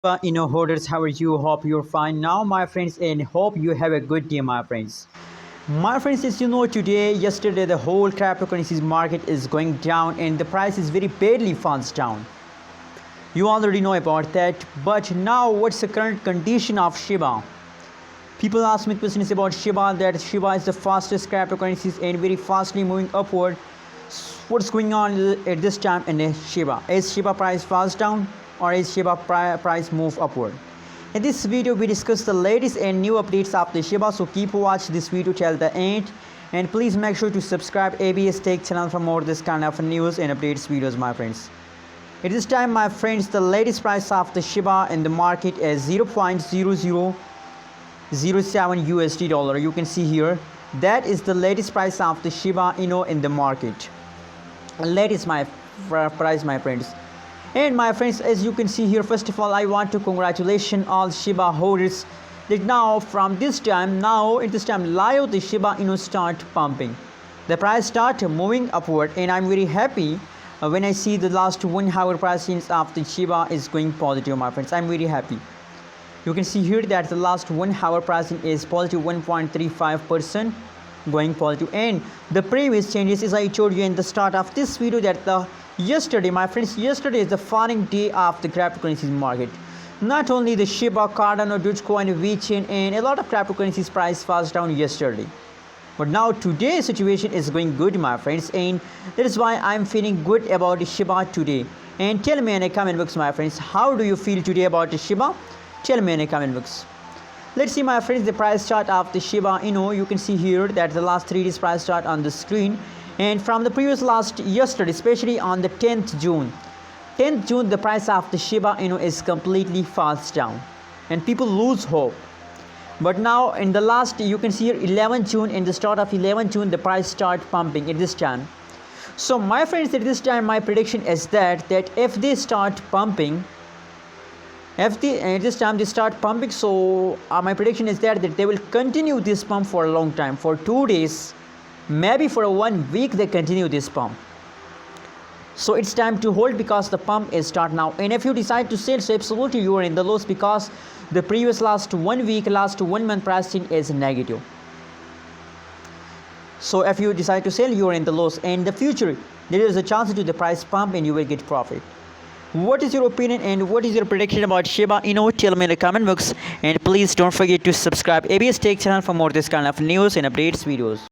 Holders, how are you? Hope you're fine now, my friends, and hope you have a good day, my friends. My friends, as you know, yesterday, the whole cryptocurrencies market is going down, and the price is very badly falls down. You already know about that, but now, what's the current condition of Shiba? People ask me questions about Shiba, that Shiba is the fastest cryptocurrencies and very fastly moving upward. What's going on at this time in Shiba? Is Shiba price falls down, or is Shiba price move upward? In this video we discuss the latest and new updates of the Shiba, so keep watch this video till the end, and please make sure to subscribe ABS Tech channel for more this kind of news and updates videos, my friends. At this time, my friends, the latest price of the Shiba in the market is 0.0007 USD dollar. You can see here that is the latest price of the Shiba Inu in the market. Latest price, my friends. And my friends, as you can see here, first of all, I want to congratulate all Shiba holders that now at this time live the Shiba Inu start pumping. The price start moving upward, and I'm very happy when I see the last 1 hour pricing of the Shiba is going positive, my friends. I'm very happy. You can see here that the last 1 hour pricing is positive 1.35%. going positive, and the previous changes, as I told you in the start of this video, that yesterday, my friends, yesterday is the falling day of the cryptocurrencies market. Not only the Shiba, Cardano, Dogecoin, VeChain, and a lot of cryptocurrencies price falls down yesterday, but now today's situation is going good, my friends, and that is why I'm feeling good about Shiba today. And tell me in the comment box, my friends, how do you feel today about the Shiba? Tell me in the comment box. Let's see, my friends, the price chart of the Shiba Inu. You can see here that the last 3 days price chart on the screen, and from the previous yesterday, especially on the 10th June, the price of the Shiba Inu is completely falls down, and people lose hope. But now in the last, you can see here 11 June, in the start of 11 June, the price start pumping at this time. So my friends, at this time, my prediction is that if they start pumping, at this time they start pumping, so my prediction is that they will continue this pump for a long time, for 2 days, maybe for 1 week they continue this pump. So it's time to hold, because the pump is start now. And if you decide to sell, so absolutely you are in the loss, because the previous last 1 week, last 1 month pricing is negative. So if you decide to sell, you are in the loss. And in the future, there is a chance to the price pump and you will get profit. What is your opinion and what is your prediction about Shiba Inu? Tell me in the comment box, and please don't forget to subscribe ABS Tech channel for more this kind of news and updates videos.